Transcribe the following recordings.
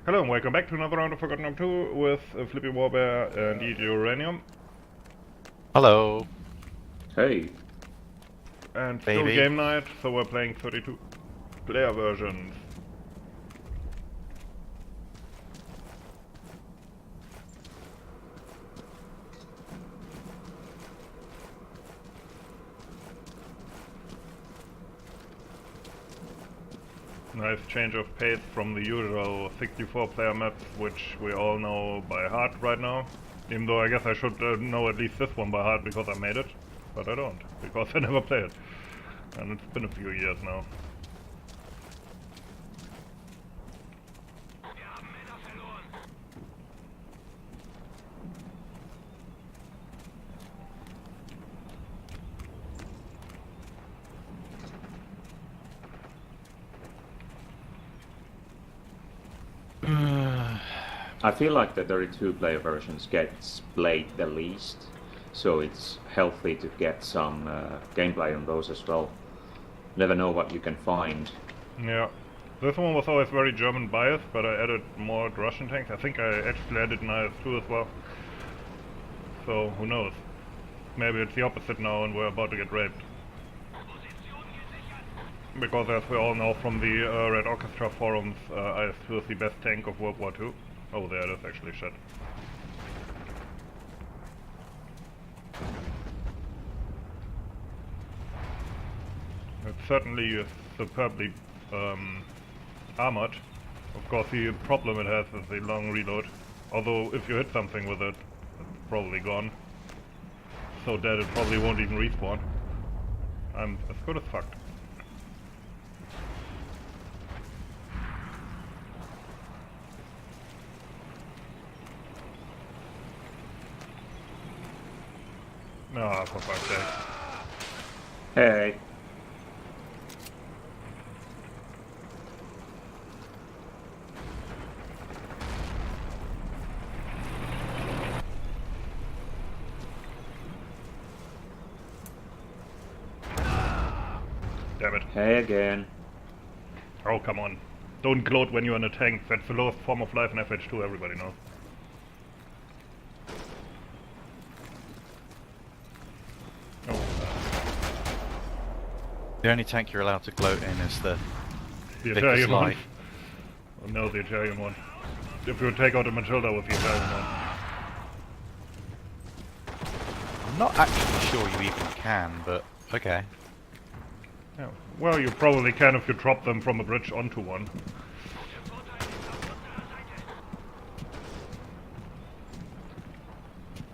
Hello and welcome back to another round of Forgotten Up 2 with Flippy, Warbear and Eat Uranium. Hello. Hey. And still Baby. game night, so we're playing 32 player versions. Nice change of pace from the usual 64 player maps, which we all know by heart right now. Even though I guess I should know at least this one by heart because I made it. But I don't, because I never played it. And it's been a few years now. I feel like the 32-player versions gets played the least, so it's healthy to get some gameplay on those as well. Never know what you can find. Yeah. This one was always very German biased, but I added more Russian tanks. I think I actually added knives too as well. So, who knows? Maybe it's the opposite now and we're about to get raped. Because as we all know from the Red Orchestra forums, IS-2 is the best tank of World War II. Oh, there it is actually shit. It's certainly superbly armored. Of course, the problem it has is the long reload. Although, if you hit something with it, it's probably gone. So dead it probably won't even respawn. I'm as good as fucked. Ah, for fuck's sake. Hey. Damn it. Hey again. Oh, come on. Don't gloat when you're in a tank. That's the lowest form of life in FH2, everybody knows. Oh, The only tank you're allowed to gloat in is the the Vickers Italian one. Light. Oh, no, the Italian one. If you take out a Matilda with the Italian one. I'm not actually sure you even can, but okay. Yeah. Well, you probably can if you drop them from a bridge onto one.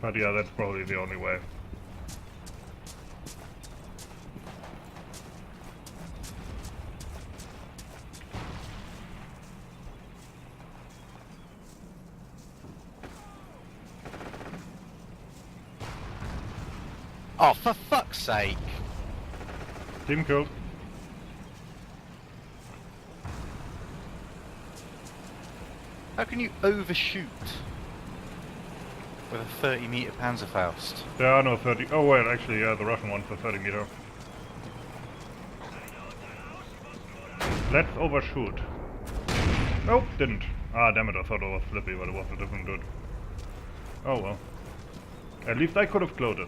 But yeah, that's probably the only way. Oh, for fuck's sake! Team kill. How can you overshoot with a 30-meter Panzerfaust? There are no 30. Oh, wait, actually, yeah, the Russian one's a 30 meter. Let's overshoot. Nope, didn't. Ah, damn it, I thought it was Flippy, but it was a different dude. Oh well. At least I could have gloated.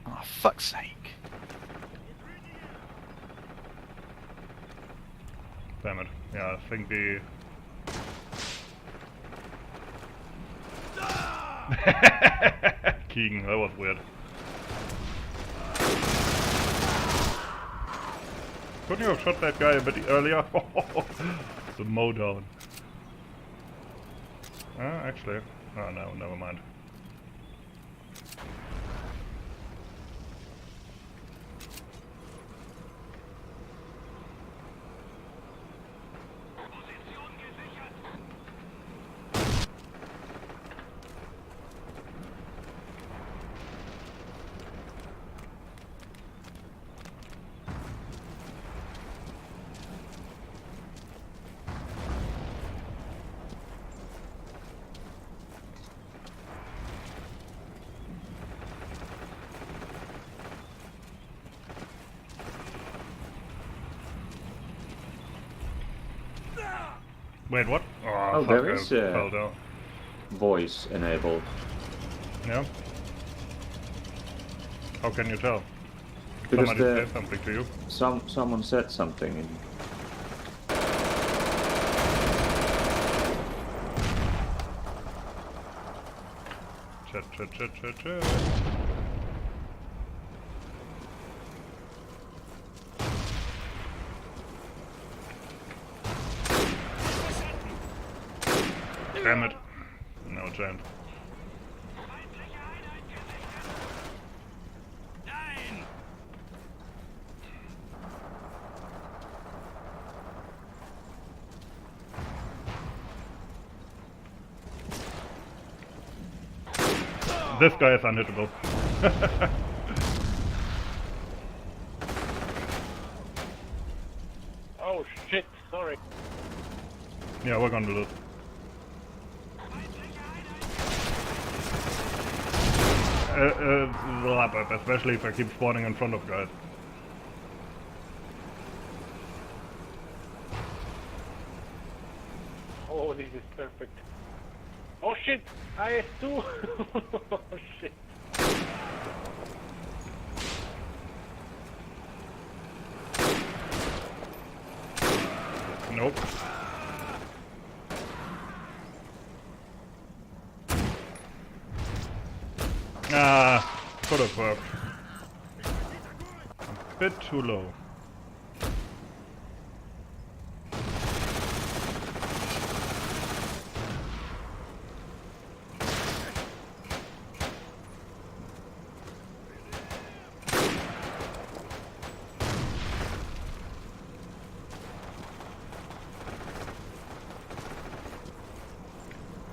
Oh, fuck's sake. Damn it. Yeah, I think the... Keegan, that was weird. Couldn't you have shot that guy a bit earlier? The mow down. Actually... Oh no, never mind. Wait, what? Oh, fuck, there I is fell down. voice enabled. Yeah? How can you tell? Because Somebody said something to you? someone said something in Chat. Damn it. No chance. This guy is unhittable. Oh shit, sorry. Yeah, we're gonna lose. Especially if I keep spawning in front of guys. Oh, this is perfect. Oh shit, IS2! Oh shit. Nope. Could have worked. A bit too low.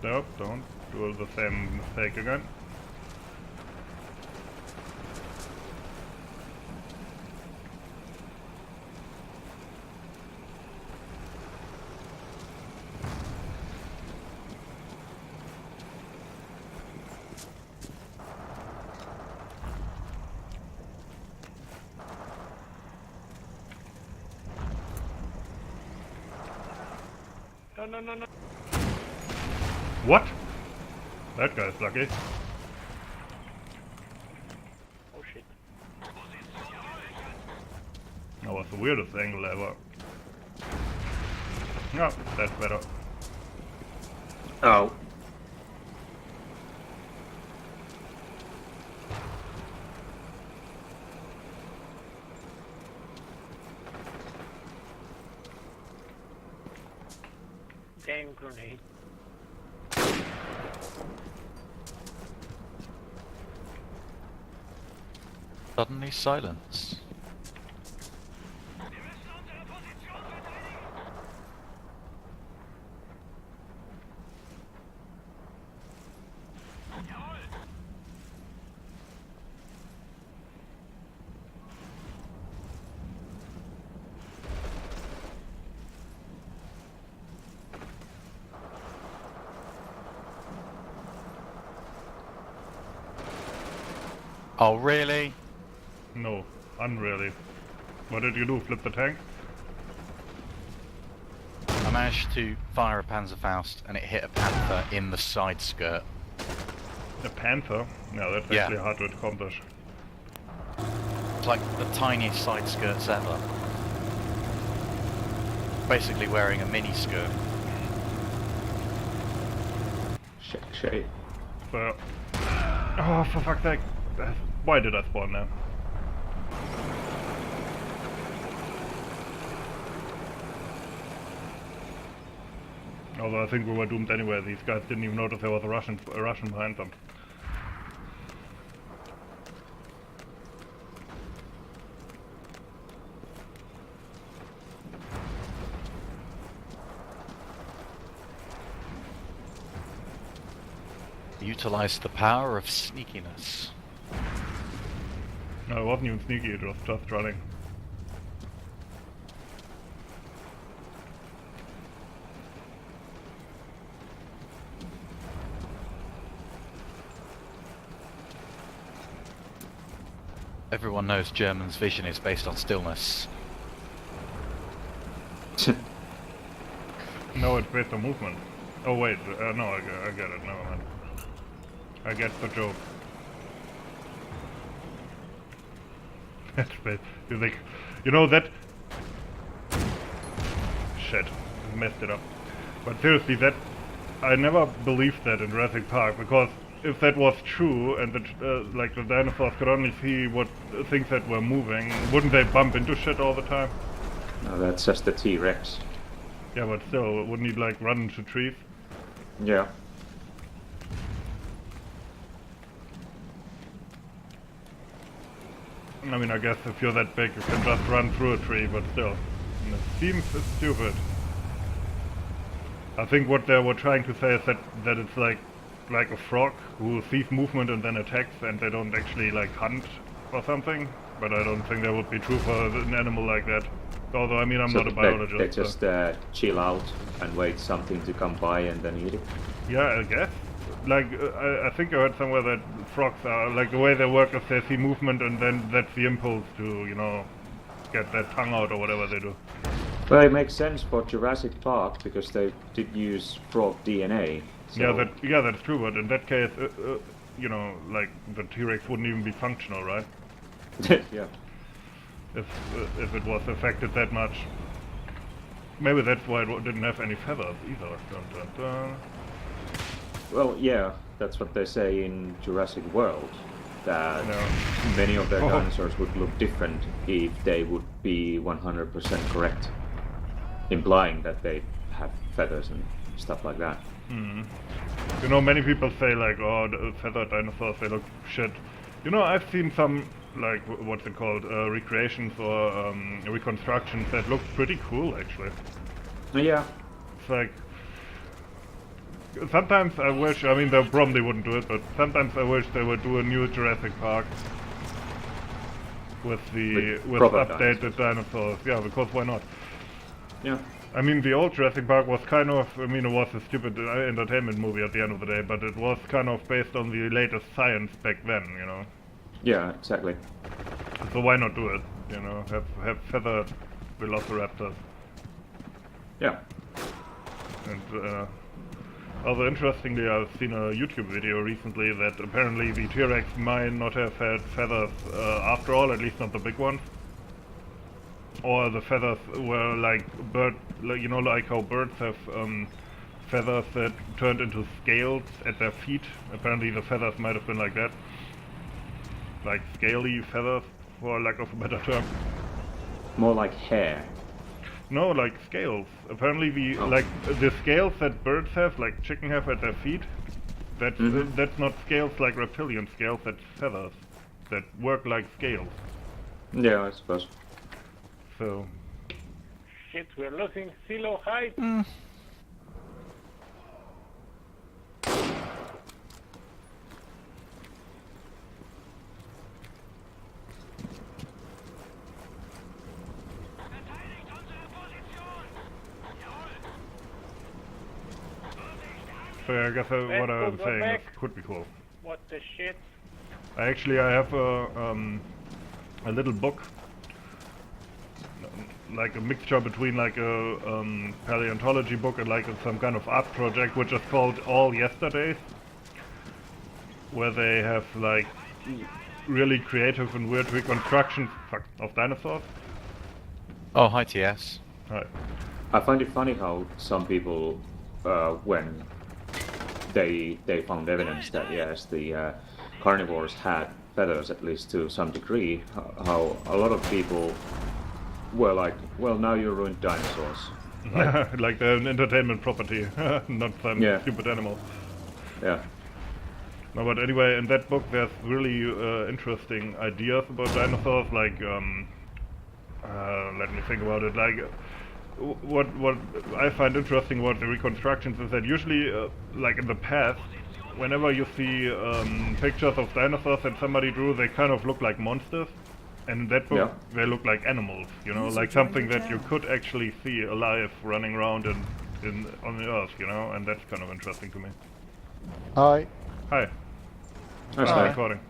Nope, don't do the same mistake again. No. What? That guy's lucky. Oh shit. That was the weirdest angle ever. No, that's better. Oh. Damn grenade. Suddenly silence. Oh, really? No, unreally. What did you do? Flip the tank? I managed to fire a Panzerfaust and it hit a Panther in the side skirt. A panther? No, that's Yeah. actually hard to accomplish. It's like the tiniest side skirts ever. Basically wearing a mini skirt. Shade. So... Oh, for fuck's sake. Why did I spawn now? Although I think we were doomed anyway. These guys didn't even notice there was a Russian behind them. Utilize the power of sneakiness. No, it wasn't even sneaky, it was just running. Everyone knows German's vision is based on stillness. No, it's based on movement. Oh wait, no, I get it. Never mind. I get the joke. That's bad. You think, you know that? Shit, messed it up. But seriously, that I never believed that in Jurassic Park, because if that was true and like the dinosaurs could only see what things that were moving, wouldn't they bump into shit all the time? No, that's just the T-Rex. Yeah, but still, wouldn't he like run into trees? Yeah. I mean, I guess if you're that big, you can just run through a tree, but still, it seems stupid. I think what they were trying to say is that it's like a frog who sees movement and then attacks, and they don't actually like hunt or something. But I don't think that would be true for an animal like that. Although, I mean, I'm not a biologist. They just chill out and wait something to come by and then eat it. Yeah, I guess. Like, I think I heard somewhere that frogs are, like, the way they work is they see movement and then that's the impulse to, you know, get their tongue out or whatever they do. Well, it makes sense for Jurassic Park because they did use frog DNA. So Yeah, that's true, but in that case, you know, like, the T-Rex wouldn't even be functional, right? yeah. If it was affected that much. Maybe that's why it didn't have any feathers either. Dun, dun, dun. Well, yeah, that's what they say in Jurassic World, that No. many of their dinosaurs would look different if they would be 100% correct, implying that they have feathers and stuff like that. You know, many people say like, oh, the feathered dinosaurs, they look shit. You know, I've seen some, like, what's it called, recreations or reconstructions that look pretty cool, actually. Yeah. It's like, sometimes I wish, I mean, they probably wouldn't do it, but sometimes I wish they would do a new Jurassic Park with proper updated dinosaurs. Yeah, because why not? Yeah. I mean, the old Jurassic Park was kind of, I mean, it was a stupid entertainment movie at the end of the day, but it was kind of based on the latest science back then, you know. Yeah, exactly. So why not do it, you know, have feathered velociraptors. Yeah. And, also interestingly, I've seen a YouTube video recently that apparently the T-Rex might not have had feathers after all, at least not the big ones. Or the feathers were like you know, like how birds have feathers that turned into scales at their feet. Apparently the feathers might have been like that. Like scaly feathers, for lack of a better term. More like hair. No, like scales. Apparently like the scales that birds have, like chicken have at their feet, that's not scales like reptilian scales, that's feathers that work like scales. Yeah, I suppose. So Shit, we're losing Seelow height. I guess what I'm go saying back. is, could be cool. What the shit? I have a little book, like a mixture between like a paleontology book and like some kind of art project, which is called All Yesterdays, where they have like really creative and weird reconstructions of dinosaurs. Oh, hi TS. Right. I find it funny how some people, when they found evidence that yes, the carnivores had feathers at least to some degree, how a lot of people were like, well, now you ruined dinosaurs. Like they're an entertainment property, not some stupid animal. Yeah. No, but anyway, in that book there's really interesting ideas about dinosaurs, like, let me think about it, like, what I find interesting about the reconstructions is that usually, like in the past, whenever you see pictures of dinosaurs that somebody drew, they kind of look like monsters. And in that book, they look like animals, you know, like something that you could actually see alive running around on the earth, you know, and that's kind of interesting to me. Hi. Hi. Hi. Recording.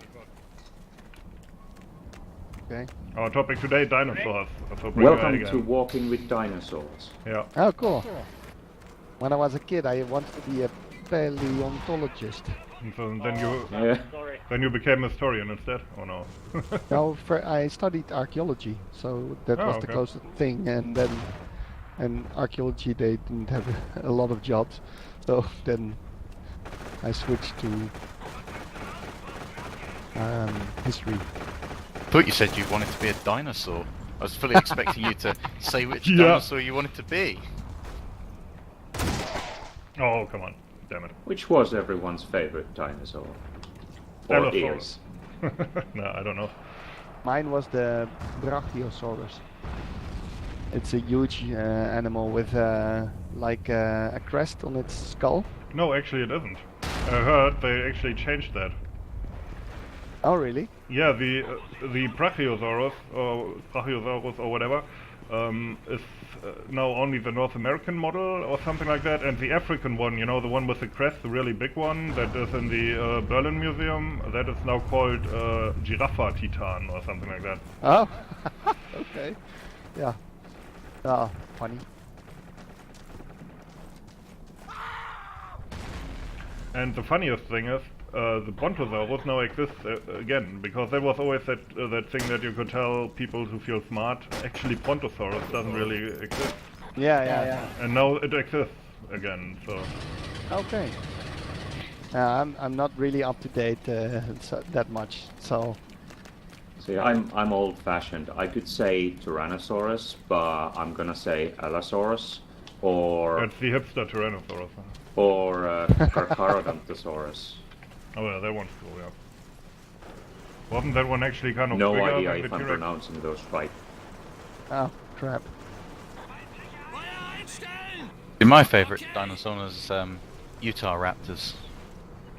Okay. Our topic today, dinosaurs. So bring it Welcome again. to Walking with Dinosaurs. Yeah. Oh, cool. When I was a kid, I wanted to be a paleontologist. And so Yeah. Sorry. then you became a historian instead, or no? No, I studied archaeology, so that Oh, was the okay. closest thing. And then, in archaeology, they didn't have a lot of jobs, so then I switched to history. Thought you said you wanted to be a dinosaur. I was fully expecting you to say which Yeah. dinosaur you wanted to be. Oh, come on. Damn it. Which was everyone's favorite dinosaur? Or Allosaurus. is? No, I don't know. Mine was the Brachiosaurus. It's a huge animal with like a crest on its skull. No, actually it isn't. I heard they actually changed that. Oh, really? Yeah, the Brachiosaurus or whatever is now only the North American model or something like that, and the African one, you know, the one with the crest, the really big one that is in the Berlin Museum, that is now called Giraffa Titan or something like that. Oh, okay. Yeah. Ah, funny. And the funniest thing is, the Brontosaurus now exists again, because there was always that thing that you could tell people who feel smart, actually Brontosaurus doesn't really exist. Yeah. And now it exists again, so... Okay. I'm not really up to date that much, so See, I'm old-fashioned. I could say Tyrannosaurus, but I'm gonna say Allosaurus, or That's the hipster Tyrannosaurus. Huh? Carcharodontosaurus. Oh yeah, that one's cool, yeah. Wasn't that one actually kind of No bigger idea than if the I'm T-Rex? pronouncing those right. oh crap. My favourite dinosaur is Utah Raptors.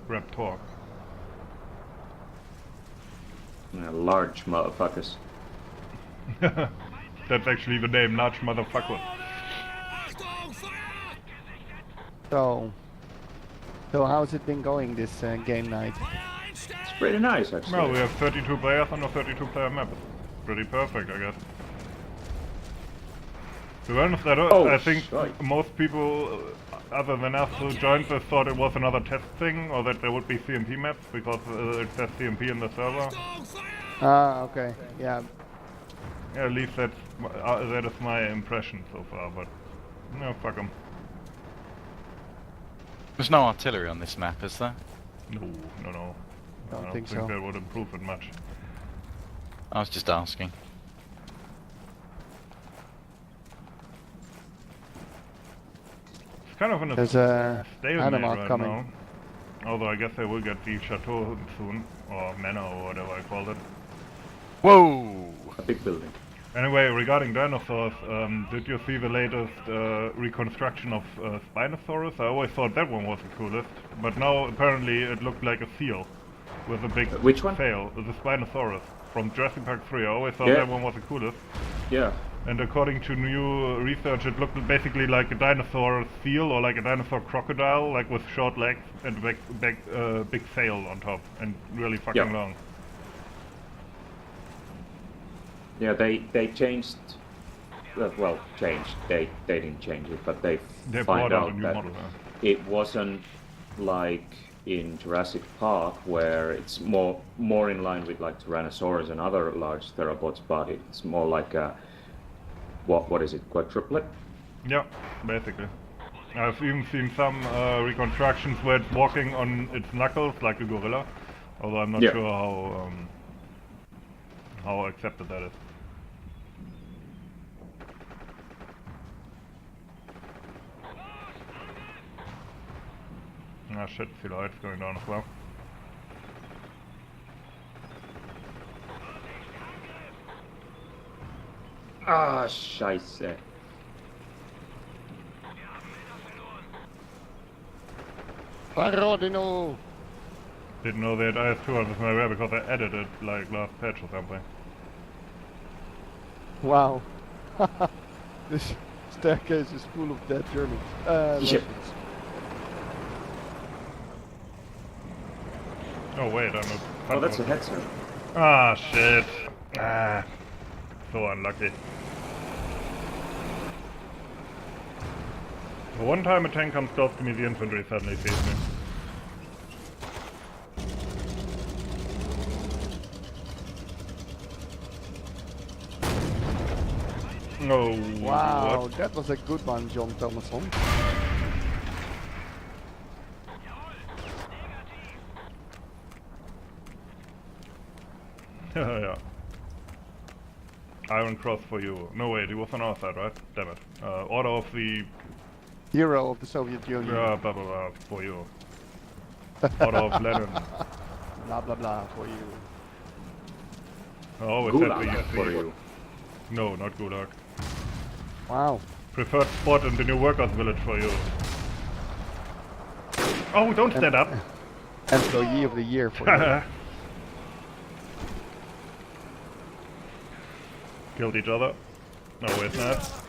Raptor. Large motherfuckers. That's actually the name, large motherfucker. So how's it been going this game night? It's pretty nice, actually. Well, we have 32 players on a 32-player map. Pretty perfect, I guess. To be honest, I think right. most people, other than us who joined this, thought it was another test thing, or that there would be CMP maps, because it says CMP in the server. Ah, okay. Yeah. Yeah, at least that is my impression so far, but... No, fuck 'em. There's no artillery on this map, is there? No. I Don't don't think think so. that would improve it much. I was just asking. It's kind of in a There's a stalemate animal right coming. now. Although I guess they will get the chateau soon, or manor, or whatever I called it. Whoa! A big building. Anyway, regarding dinosaurs, did you see the latest reconstruction of Spinosaurus? I always thought that one was the coolest, but now apparently it looked like a seal with a big Which one? tail. The Spinosaurus from Jurassic Park 3. I always thought Yeah. that one was the coolest. Yeah. And according to new research, it looked basically like a dinosaur seal or like a dinosaur crocodile, like with short legs and big sail on top, and really fucking Yeah. long. Yeah, they changed. Well, changed. They didn't change it, but they They find brought out a out new that model. Huh? it wasn't like in Jurassic Park where it's more in line with like Tyrannosaurus and other large theropods, but it's more like a what is it, quadruplet? Yeah, basically. I've even seen some reconstructions where it's walking on its knuckles like a gorilla, although I'm not Yeah. sure how accepted that is. Ah shit, Seelow lights going down as well. Ah, scheiße. Parodino! Didn't know they had IS-2 on this malware because I added it like last patch or something. Wow. This staircase is full of dead Germans. Yep. Russians. Oh wait, I'm a... Oh, that's a Hetzer. Ah shit. Ah. So unlucky. One time a tank comes close to me, the infantry suddenly sees me. Oh, Wow, what? that was a good one, John Thomason. Yeah. Iron Cross for you. No wait, he was on our side, right? Damn it. Order of the... Hero of the Soviet Union. blah blah blah for you. Order of Lenin. Blah blah blah for you. I always said Gulag the for you. No, not Gulag. Wow. Preferred spot in the new workers village for you. Oh, don't stand up! Employee of the year for you. Killed each other. No, it's not.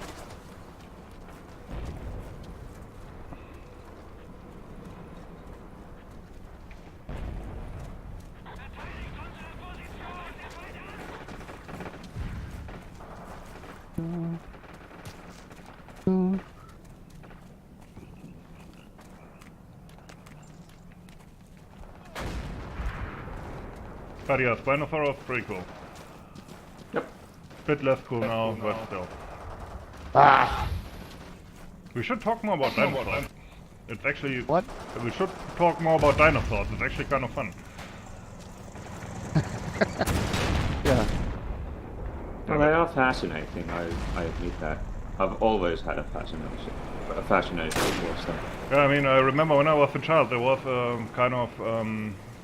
But yeah, Spinosaurus was pretty cool. Yep. Bit less cool now, but still. Ah! We should talk more about dinosaurs. It's actually... What? We should talk more about dinosaurs. It's actually kind of fun. Yeah. Well, they are fascinating, I admit that. I've always had a fascination towards them. Yeah, I mean, I remember when I was a child, there was kind of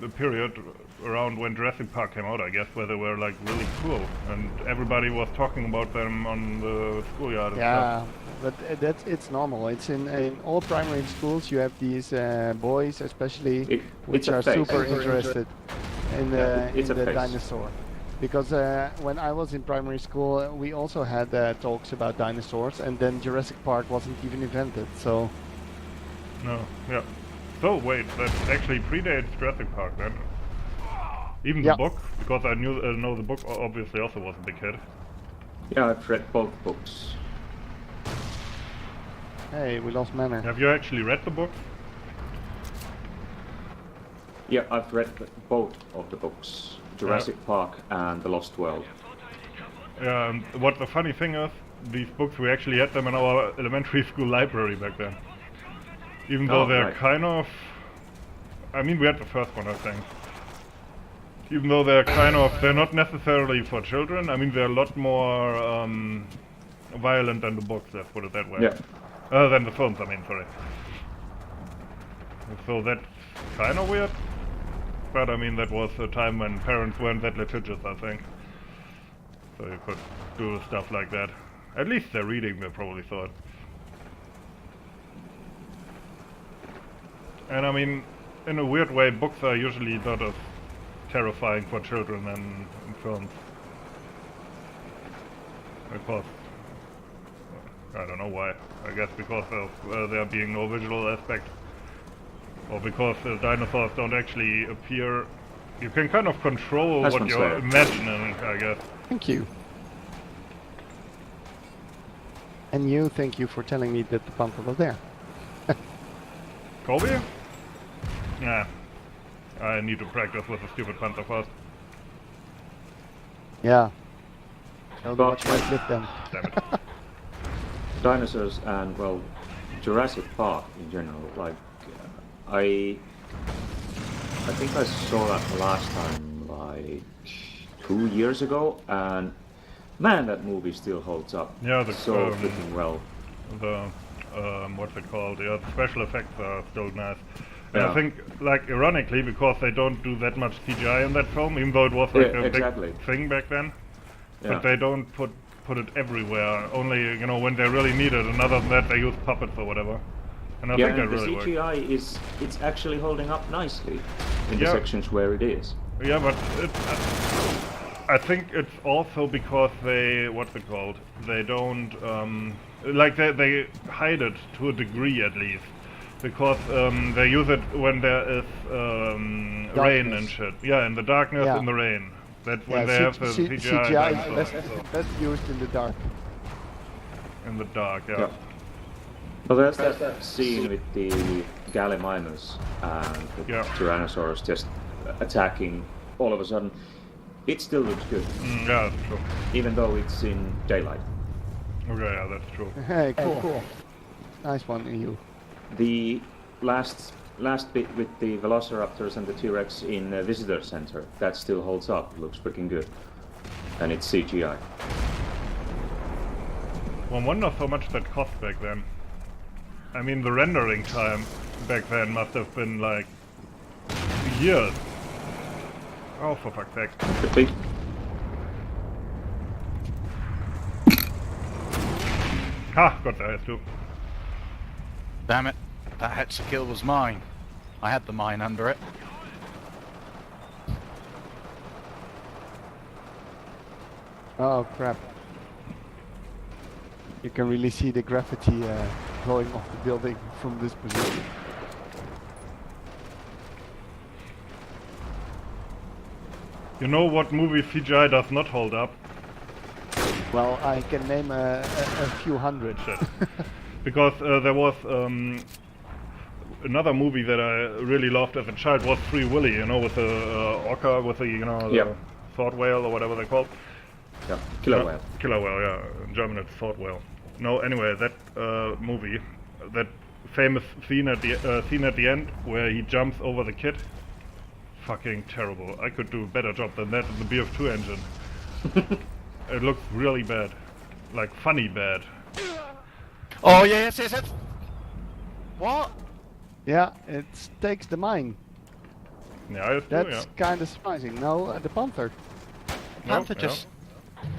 a period around when Jurassic Park came out, I guess, where they were like really cool, and everybody was talking about them on the schoolyard and Yeah, stuff. but it's normal. It's in all primary schools. You have these boys, especially, which it's a are phase. super interested in the it's a phase. dinosaur. Because when I was in primary school, we also had talks about dinosaurs, and then Jurassic Park wasn't even invented. So No, yeah. So wait, that actually predates Jurassic Park then. Even the Yeah. book, because I know the book obviously also was a big hit. Yeah, I've read both books. hey, we lost manner. Have you actually read the book? Yeah, I've read both of the books. Jurassic Park and The Lost World. Yeah, and what the funny thing is, these books, we actually had them in our elementary school library back then. Even though Oh, they're right. kind of... I mean, we had the first one, I think. Even though they're kind of... They're not necessarily for children. I mean, they're a lot more violent than the books, let's put it that way. Yeah. Than the films, I mean, sorry. So that's kind of weird. But I mean, that was a time when parents weren't that litigious, I think. So you could do stuff like that. At least they're reading, they probably thought. And I mean, in a weird way, books are usually not as terrifying for children than in films. Because, I don't know why. I guess because of there being no visual aspect. Or because the dinosaurs don't actually appear. You can kind of control That's what one you're Slayer. imagining, I guess. Thank you. And you, thank you for telling me that the panther was there. Kobe? Nah. I need to practice with the stupid panther first. Yeah. I'll But- watch my clip then. Damn it. Dinosaurs and, well, Jurassic Park in general. Like, I think I saw that the last time like 2 years ago, and man, that movie still holds up. Yeah, the, so freaking well. The, what's it called? Yeah, the special effects are still nice. And I Yeah. think, like, ironically, because they don't do that much CGI in that film, even though it was like Yeah, a exactly. big thing back then. Yeah. But they don't put it everywhere, only, you know, when they really need it, and other than that they use puppets or whatever. And I Yeah, think that and the really works. CGI it's actually holding up nicely in the Yeah. sections where it is. Yeah, but I think it's also because they, what's it called? They don't, like they hide it to a degree at least. Because they use it when there is rain Darkness. and shit. Yeah, in the darkness, Yeah. in the rain. That's when they C- have the C- CGI, CGI dinosaurs, is best used in the dark. in the dark, yeah. Yeah. Well, there's that scene with the Gallimimus and the Yeah. Tyrannosaurus just attacking all of a sudden. It still looks good, Yeah, that's true. even though it's in daylight. Okay, yeah, that's true. Hey, cool. Nice one, you. The last bit with the Velociraptors and the T-Rex in the Visitor Center, that still holds up. Looks freaking good. And it's CGI. One wonders how much that cost back then. I mean, the rendering time back then must have been like years. Oh, for fuck's sake. Could be. Ha! Got the HS2. Damn it. That Hexakill was mine. I had the mine under it. Oh crap. You can really see the graffiti going off the building from this position. You know what movie CGI does not hold up? Well, I can name a few hundred. Shit. Because there was another movie that I really loved as a child was Free Willy, you know, with the orca, with the, you know, the Yep. sword whale or whatever they're called. Yeah, killer whale. Killer whale, yeah. In German it's sword whale. No, anyway, that movie, that famous scene at the end where he jumps over the kid. Fucking terrible. I could do a better job than that in the BF2 engine. It looks really bad. Like funny bad. Oh, yes. What? Yeah, it takes the mine. Yeah, I assume, That's yeah. kind of surprising. No, the Panther. Panther yeah. just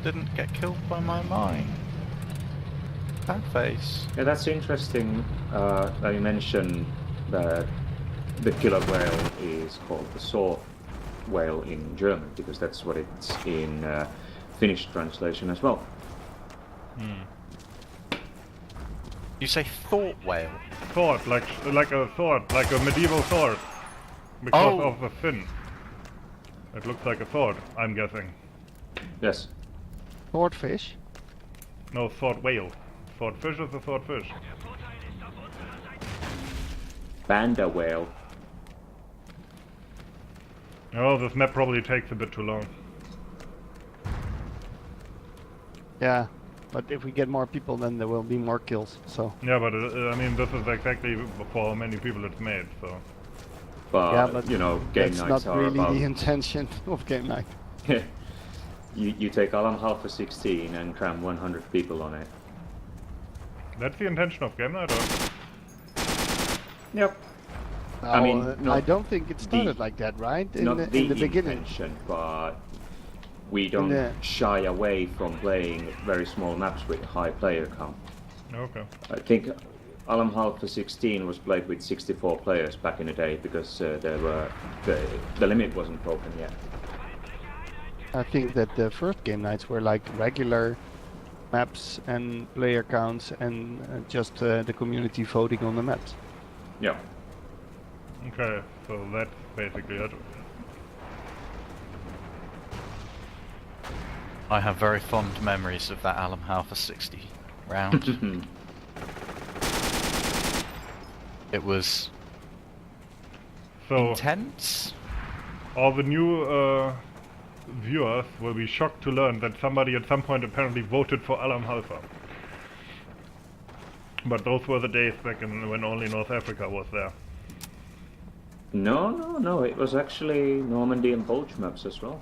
didn't get killed by my mine. That face. Yeah, that's interesting that you mentioned that the killer whale is called the sword whale in German, because that's what it's in Finnish translation as well. You say thought whale? Sword, like a sword, like a medieval sword. Because Oh. of the fin. It looks like a sword, I'm guessing. Yes. Swordfish. No, sword whale. Swordfish is a swordfish. Panda whale. Oh, this map probably takes a bit too long. Yeah, but if we get more people, then there will be more kills. So. Yeah, but I mean, this is exactly for how many people it's made, so. But, Yeah, but you know, game that's nights not are really about... the intention of game night. you take Alan Halfa 16 and cram 100 people on it. That's the intention of game night, or? Yep. No, I mean, I not don't think it started the- like that, right? In Not the beginning. intention, but we don't the- shy away from playing very small maps with high player count. Okay. I think Alan Halfa 16 was played with 64 players back in the day because the limit wasn't broken yet. I think that the first game nights were like regular maps and player counts and just the community voting on the maps. Yeah. Okay, so that's basically it. I have very fond memories of that Alam Halfa 60 round. It was So, intense. all the new viewers will be shocked to learn that somebody at some point apparently voted for Alam Halfa. But those were the days back when only North Africa was there. No. It was actually Normandy and Bulge maps as well.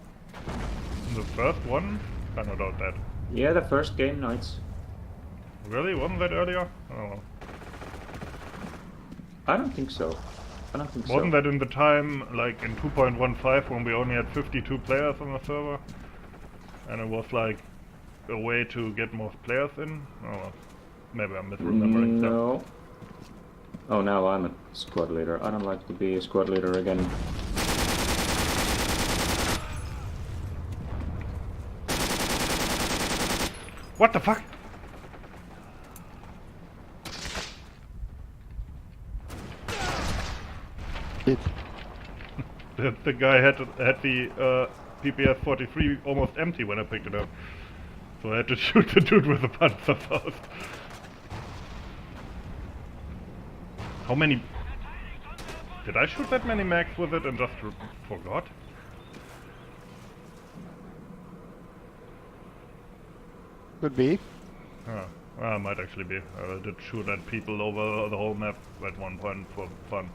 The first one? Kinda doubt that. Yeah, the first game nights. Really? Wasn't that earlier? I don't know. I don't think so. Wasn't that in the time, like in 2.15, when we only had 52 players on the server? And it was like a way to get more players in? Oh, maybe I'm misremembering stuff. No. Oh, now I'm a squad leader. I don't like to be a squad leader again. What the fuck? It, The guy had the PPS 43 almost empty when I picked it up. So I had to shoot the dude with the panzer first. How many... Did I shoot that many mags with it and just forgot? Could be. Oh, well, might actually be. I did shoot at people over the whole map at one point for fun.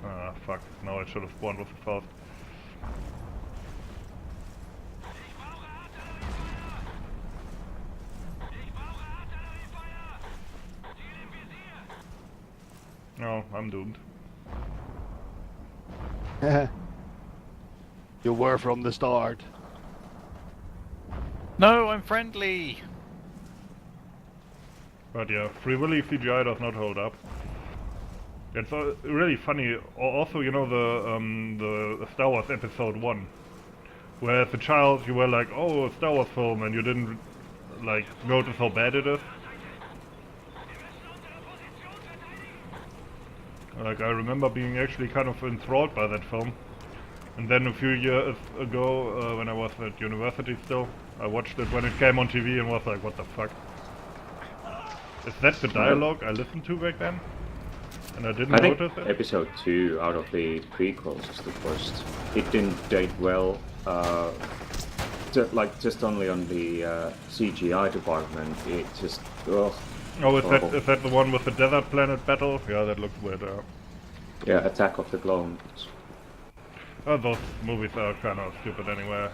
Ah, fuck. Now I should have spawned with the Faust. No, I'm doomed. You were from the start. No, I'm friendly. But yeah, Free Willy CGI does not hold up. It's really funny. Also, you know the Star Wars Episode 1, where as a child you were like, oh, a Star Wars film, and you didn't like notice how bad it is. Like, I remember being actually kind of enthralled by that film. And then a few years ago, when I was at university still, I watched it when it came on TV and was like, what the fuck? Is that the dialogue I listened to back then? And I didn't notice it? Episode 2 out of the prequels is the worst. It didn't date well, just only on the CGI department, it just, ugh. Oh, is that the one with the desert planet battle? Yeah, that looks weird. Yeah, Attack of the Clones. Oh, those movies are kind of stupid anyway.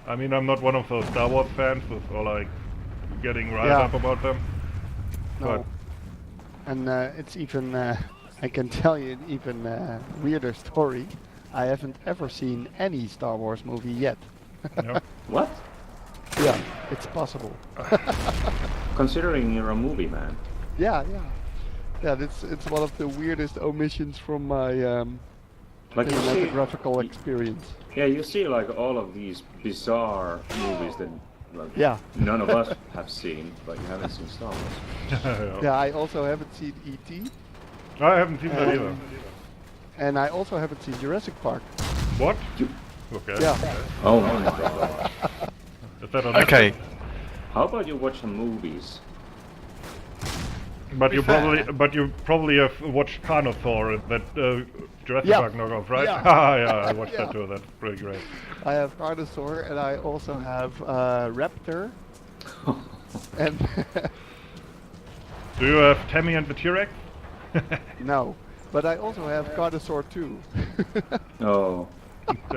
I mean, I'm not one of those Star Wars fans who's all like getting riled up about them. No. But And it's even, I can tell you an even weirder story. I haven't ever seen any Star Wars movie yet. yeah. What? Yeah, it's possible. Considering you're a movie man. Yeah. Yeah, it's one of the weirdest omissions from my Like you see, cinematographical experience. yeah, you see like all of these bizarre movies that like, Yeah. none of us have seen, but you haven't seen Star Wars. Yeah, I also haven't seen E.T. I haven't seen that either. And I also haven't seen Jurassic Park. What? Okay. Yeah. Oh my god. Is that on Okay. Netflix? How about you watch some movies? But you probably have watched Carnosaur, that Jurassic Yeah. Park knockoff, right? Yeah. Yeah, I watched Yeah. that too. That's pretty great. I have Carnosaur and I also have Raptor. And Do you have Tammy and the T-Rex? no, but I also have Carnosaur 2. Oh,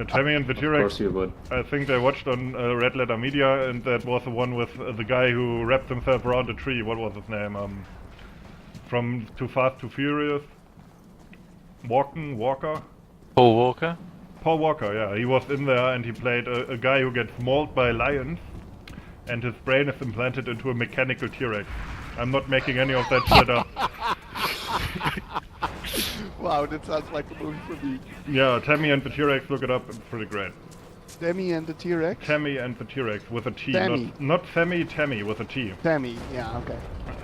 Tammy and the of T-Rex. course you would. I think they watched on Red Letter Media, and that was the one with the guy who wrapped himself around a tree. What was his name? From Too Fast, Too Furious. Walker? Paul Walker. Paul Walker, yeah. He was in there and he played a guy who gets mauled by lions, and his brain is implanted into a mechanical T-Rex. I'm not making any of that shit up. Wow, that sounds like a movie for me. Yeah, Tammy and the T-Rex, look it up, it's pretty great. Tammy and the T-Rex? Tammy and the T-Rex with a T, Tammy. not Sammy, Tammy with a T. Tammy, yeah, okay.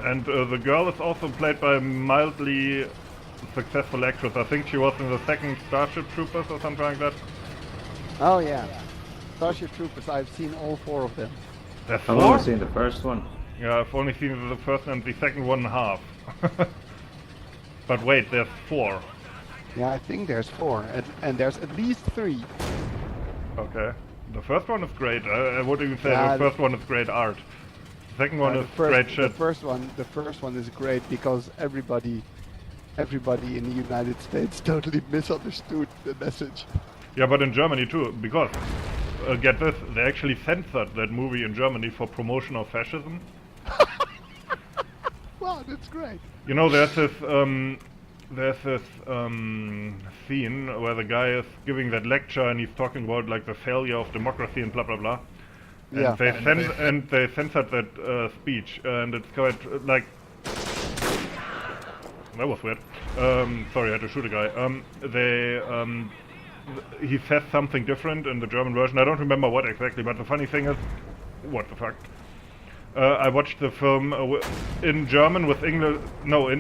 And the girl is also played by a mildly successful actress. I think she was in the second Starship Troopers or something like that. Oh yeah. Starship Troopers, I've seen all 4 of them. There's I've 4? only seen the first one. Yeah, I've only seen the first and the second one half. But wait, there's 4. Yeah, I think there's 4, and there's at least 3. Okay. The first one is great. I would even say Yeah, the first one is great art. The second one is the great shit. The first one is great because everybody in the United States totally misunderstood the message. Yeah, but in Germany too, because, get this, they actually censored that movie in Germany for promotion of fascism. Wow, that's great. You know, there's this scene where the guy is giving that lecture and he's talking about like the failure of democracy and blah blah blah. And Yeah. they censored that speech, and it's quite like that was weird. Sorry, I had to shoot a guy. He says something different in the German version. I don't remember what exactly, but the funny thing is, what the fuck? I watched the film in German with in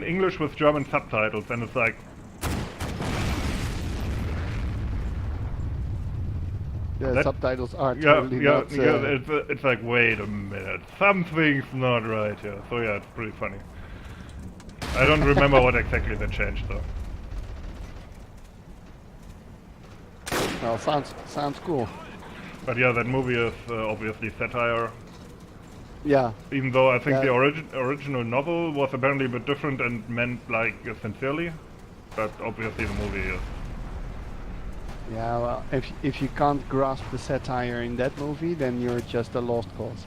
English with German subtitles, and it's like, The subtitles are totally not... it's like, wait a minute, something's not right here. So yeah, it's pretty funny. I don't remember what exactly they changed though. Well, sounds cool. But yeah, that movie is obviously satire. Yeah. Even though I think Yeah. the original novel was apparently a bit different and meant like sincerely, but obviously the movie is. Yeah, well, if you can't grasp the satire in that movie, then you're just a lost cause.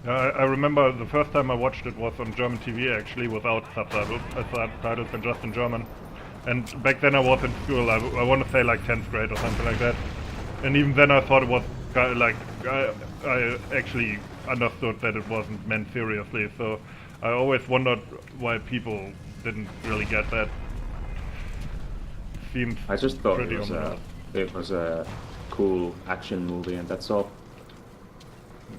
I remember the first time I watched it was on German TV actually, without subtitles and just in German. And back then I was in school, I want to say like 10th grade or something like that. And even then I thought it was like, I actually understood that it wasn't meant seriously, so I always wondered why people didn't really get that. Seems I just thought pretty it was a cool action movie, and that's all.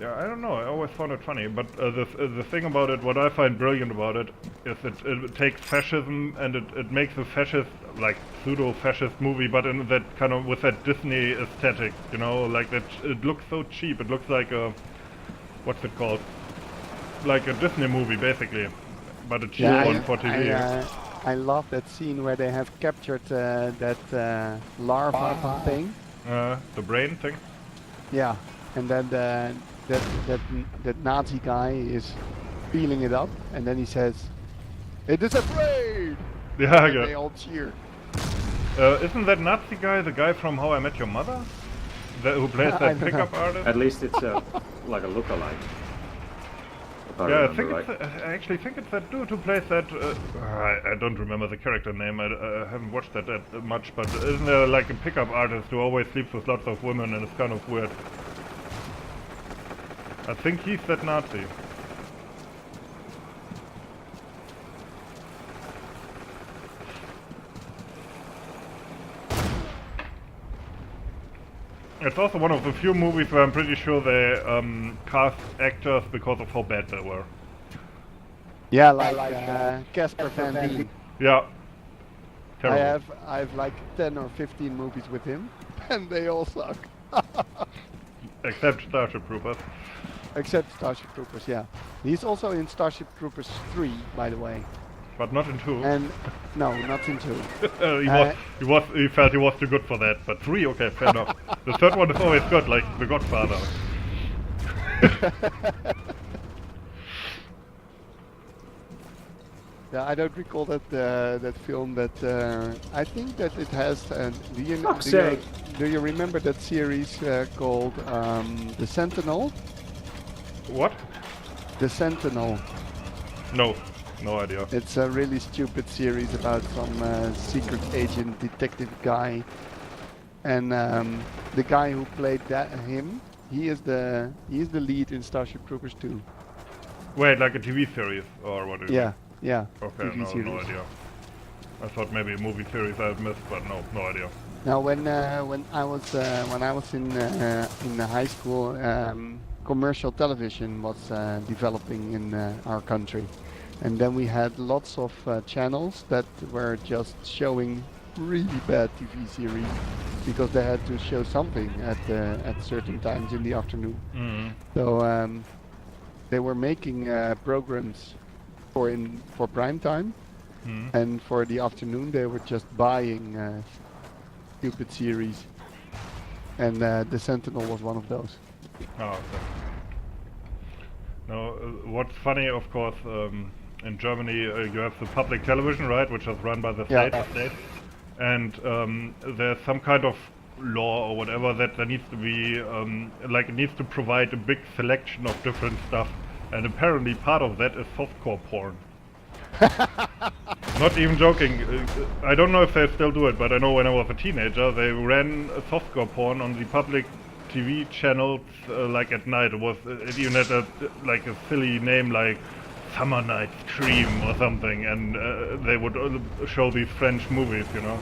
Yeah, I don't know. I always found it funny, but the thing about it, what I find brilliant about it, is it takes fascism and it makes a fascist, like pseudo-fascist movie, but in that kind of with that Disney aesthetic, you know, like that. It looks so cheap. It looks like a, what's it called? Like a Disney movie, basically, but a cheap one for TV. I love that scene where they have captured that larva thing. The brain thing. Yeah, and then that Nazi guy is peeling it up, and then he says, "It is afraid!" Yeah, I And guess. they all cheer. Isn't that Nazi guy the guy from How I Met Your Mother? Who plays I that don't pickup artist? At least it's like a lookalike. If I Yeah, I remember think right. I actually think it's that dude who plays that. I don't remember the character name. I haven't watched that much. But isn't there like a pickup artist who always sleeps with lots of women and it's kind of weird? I think he's that Nazi. It's also one of the few movies where I'm pretty sure they cast actors because of how bad they were. Yeah, like Casper Van Dien. Yeah. I Terrible. have like 10 or 15 movies with him, and they all suck. Except Starship Troopers. Except Starship Troopers, yeah. He's also in Starship Troopers 3, by the way. But not in 2. And no, not in 2. He felt he was too good for that. But 3, okay, fair enough. The third one is always good, like The Godfather. Yeah, I don't recall that film. That I think that it has. Do you remember that series called The Sentinel? What? The Sentinel. No, no idea. It's a really stupid series about some secret agent detective guy, and the guy who played him, he is the lead in Starship Troopers 2. Wait, like a TV series or what? Yeah. Okay, TV no series. idea. I thought maybe a movie series I've missed, but no idea. Now, when I was in the high school, commercial television was developing in our country, and then we had lots of channels that were just showing really bad TV series because they had to show something at certain times in the afternoon. Mm-hmm. So they were making programs for prime time, and for the afternoon they were just buying stupid series, and The Sentinel was one of those. Oh, okay. Now, what's funny, of course, in Germany you have the public television, right, which is run by the state, and there's some kind of law or whatever that there needs to be, like it needs to provide a big selection of different stuff, and apparently part of that is softcore porn. Not even joking. I don't know if they still do it, but I know when I was a teenager, they ran softcore porn on the public TV channels, like at night. It even had a silly name like Summer Night Stream or something, and they would show these French movies, you know.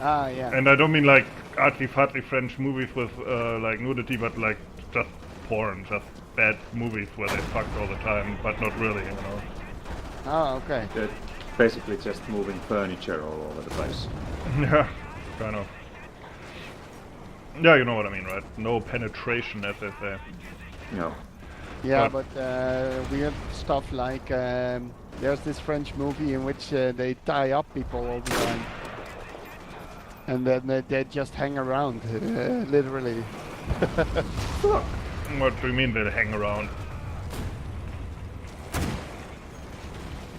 Ah, yeah. And I don't mean like artsy-fartsy French movies with like nudity, but like just porn, just bad movies where they fucked all the time, but not really, you know. Oh, okay. They're basically just moving furniture all over the place. Yeah, kind of. Yeah, you know what I mean, right? No penetration, as they say. No. Yeah, but weird stuff like There's this French movie in which they tie up people all the time. And then they just hang around, literally. What do you mean they hang around?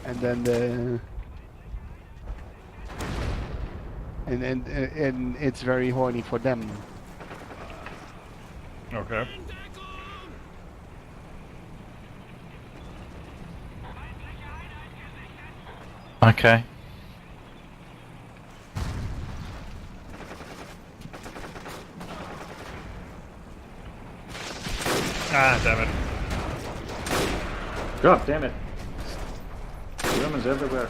And then and it's very horny for them. Okay. Okay. Ah, damn it. God damn it! Germans everywhere.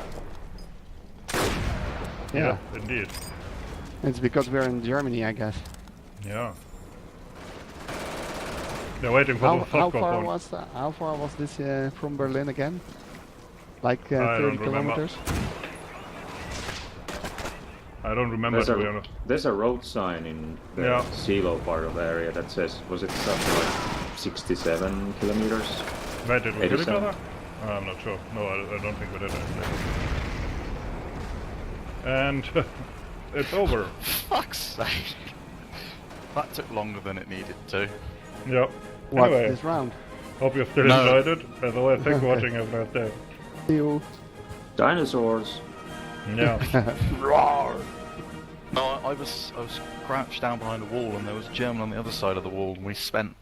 Yeah. Indeed. It's because we're in Germany, I guess. Yeah. They're waiting for the How Fosco far phone. was how far was this from Berlin again? Like I 30 don't remember. kilometers? I don't remember, to be honest. There's a road sign in the Yeah. Seelow part of the area that says, was it something like 67 kilometers? Wait, did we kill each 87? other? I'm not sure. No, I don't think we did actually. And it's over. Fuck's sake. That took longer than it needed to. Yep. What, Anyway, this round? hope you still No. enjoyed it. As always, thanks for watching. Have a nice day. See you. Dinosaurs! Yeah. Roar! No, I was crouched down behind a wall and there was a German on the other side of the wall and we spent